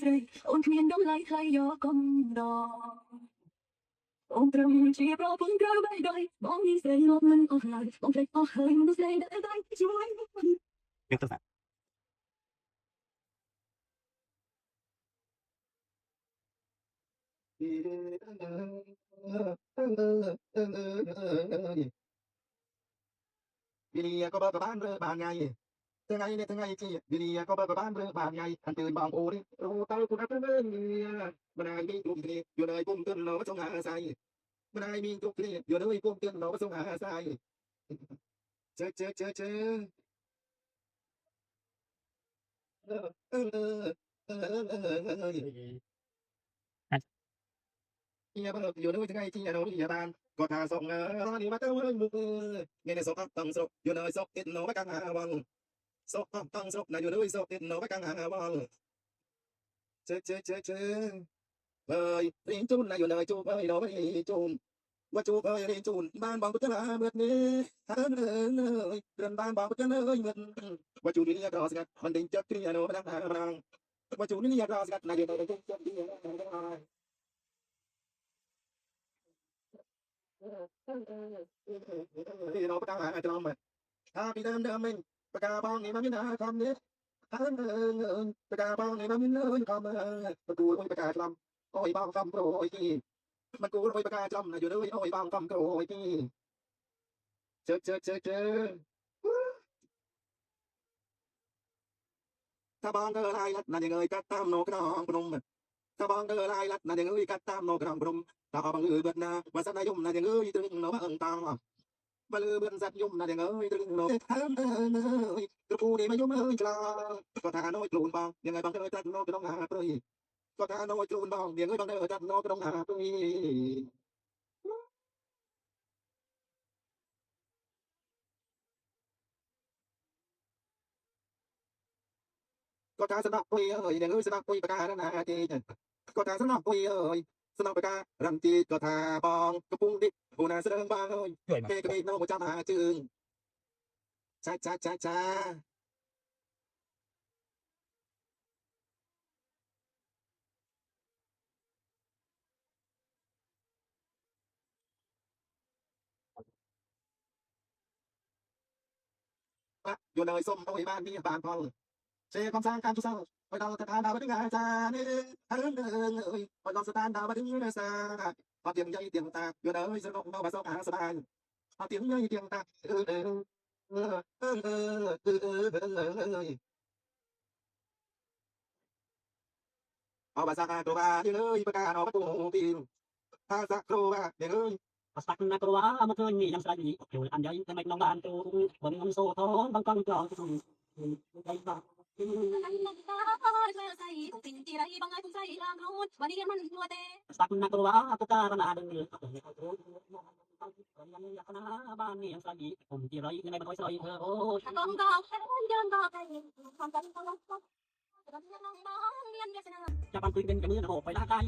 ស្រីអូនគ្មានតម្លៃថ្លៃយកកំដរអូនត្រឹមជាប្រពន្ធត្រូវបេះដូងបងមានស្រីលោកមិនអស់ឡើយបងភ្លេចអស់ហើយមនុស្សស្រីដែលតែជួយយើងទៅស្ដាប់វិរិយក៏បើក៏បានរើបានថ្ងៃថ្ងៃនេះថ្ងៃជាវិរិយក៏បើក៏បានរើបានថ្ងៃអញ្ជើញបងអូនរូតើគុណអត់ទៅមិនអាយមានគ្រប់គ្នាយល់ហើយពុំទិននៅចង់អាសាយមិនអាយមានគ្រប់គ្នាយល់ហើយពុំទិននៅចង់អាសាយជើnhà bắt đầu vô nơi ngay chi nhà đâu nhà ban có thà sọc đi bắt đầu mục nghe này sọc tăng sọc vô nơi sọc tết nó bắt căng hà vòng sọc tăng sọc này vô nơi sọc tết nó bắt căng hà vòng chơi ơi đến chun này vô nơi chun ơi đó mới chunว่าจูบเอ้ยเรียนจูนบ้านบางกุศลาเมื่อนี้ท่านเอ้ยเดินบ้านบางกุศลาเอ้ยเมื่อว่าจูนี่อยากรอสักมันดิ้งจับที่ยาโนมาดังหาบังว่าจูนี่อยากรอสักนายเดินไปดิ้งจับที่ยาโนมาดังหาที่เราประกาศจะลองมันถ้าพี่เดิมมันประกาศบางนี่มันไม่น่าทำเนี่ยท่านเอ้ยประกาศบางนี่มันไม่น่าทำประตูโอ้ยประกาศลำโอ้ยบางคำโปรยที่มันกูโอ้ยประกาศลำนะอยู่ด้วยโอ้ยบางคำโปรยที่เจอถ้าบางก็ไล่ลัดนั่นยังเงยกัดตามโนกระดองปรุงถ้าบางก็ไล่ลัดนั่นยังเงยกัดตามโนกระดองปรุงถ้าบางเงยเบิดนาว่าสัตย์นายมนั่นยังเงยตึงโนว่าอังตังมาเลือเบิดสัตย์ยมนั่นยังเงยตึงโนท่านเอ้ยกระปูนี่มายมเอ้ยกลาก็ท่าโนยกลูนบางยังไงบางก็เลยตัดโนกระดองหาเปรย์ก็ท่าโนยกลูนบางยังไงบางก็เลยตัดโนกระดองหาเปรย์ก็ท่าสนับปุยเอ้ยยังเงยสนับปุยประกาศนาทีก็ท่าสนับปุยเอ้ยสนับประกาศรังจีก็ท่าบองกระปุงดิปูนาเสด็จบางเอ้ยเกย์ก็ไม่น้องจำหาจึงจ้าอยู่ในส้มโอ้ยบ้านมีบ้านพองเช่ความสร้างการทุกสร้างไปเราสถานดาวดึงอาจารย์เอ้ยไปเราสถานดาวดึงอาจารย์พอเตียงใหญ่เตียงตาอยู่ในสนุกเราไปสอบหาสบายพอเตียงใหญ่เตียงตาเอาภาษาตัวบ้าเดี๋ยวเลยประกาศเอาประตูตีนภาษาตัวบ้าเดี๋ยวเลย Pastak na tuwa makan ni yang sekali yo andai temai nong bantu bang so thon bang kang jong dai ba ใส่คงเป็นที่ไรบางไงคงใส่ลามรูนวันนี้มันมัวแต่ Pastak na tuwa aku karena ada ni aku ni aku yang ya kana ba ni yang sekali om ti rai ni ba sai oh ถ้ากองกองเดินต่อไปความกันต้องต้องเราจะนั่งมองเรียนเรียนชนะ japan kuing ben kami na ho pai la kai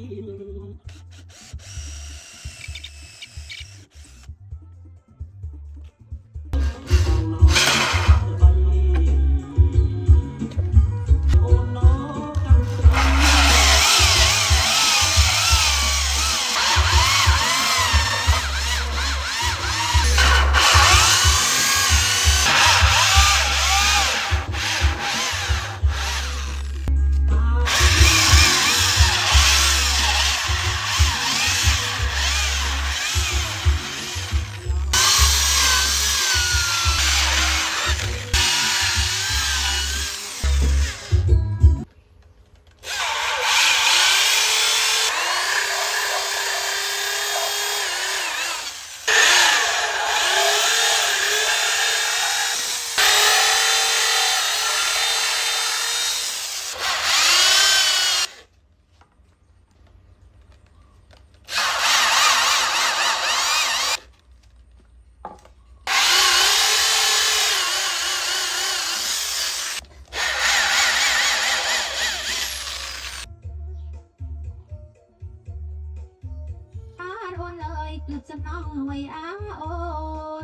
คือจะน้องไว้อาโอ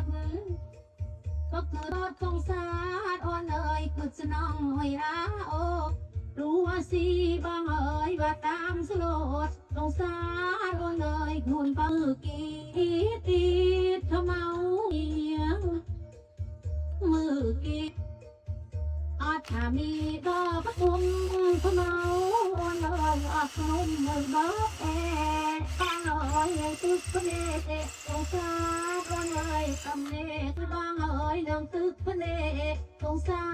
นก็คือรถคงสาดอ่อนเลยคือจะน้องไว้อาโอร รู้ว่าสิบางเอ๋ยว่าตามสโลดสงสารโอนเอ๋ยหุ่นปื้อกีตีเธอเมาเอียงมือกีอาจถ้ามีดอกประทุมเธอเมาโอนเอ๋ยอักนุ่มมือบอกบางเอ๋ยตึกพระเนตรสงสารโอนเอ๋ยกำเนิดบางเอ๋ยเรื่องตึกพระเนตรสงสา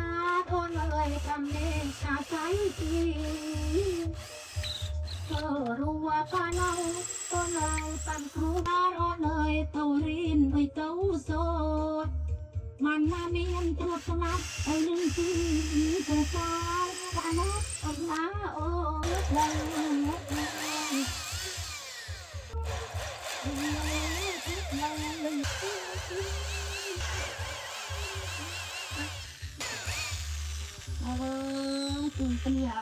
รโอนเอ๋ยกำเนิดอาศัยที เธอรู้ว่าป้าเราก็เลยปั่นครูบาโรเลยเท่ารินไว้เต้าโซดมันมาเมียนตรวจสมัครไอ้ลืมที่สงสารป้านะอันนาโอ้คุณเป็นยา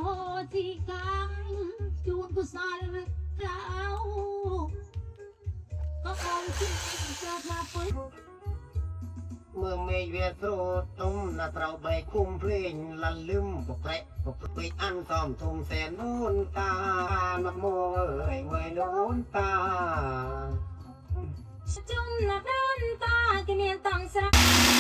โหที่กังจูนกุศลเราก็คงที่จะมาเปิด เมื่อเมย์เวียโสตุ้มนาเราใบคุ้มเพลงลันลืมปกแผลปกปิดอันซ้อมทุ่มแสนนูนตานักโมเอ้ยเวยนูนตา จุ่มหนักน้ำตาที่เมียนต้องสระ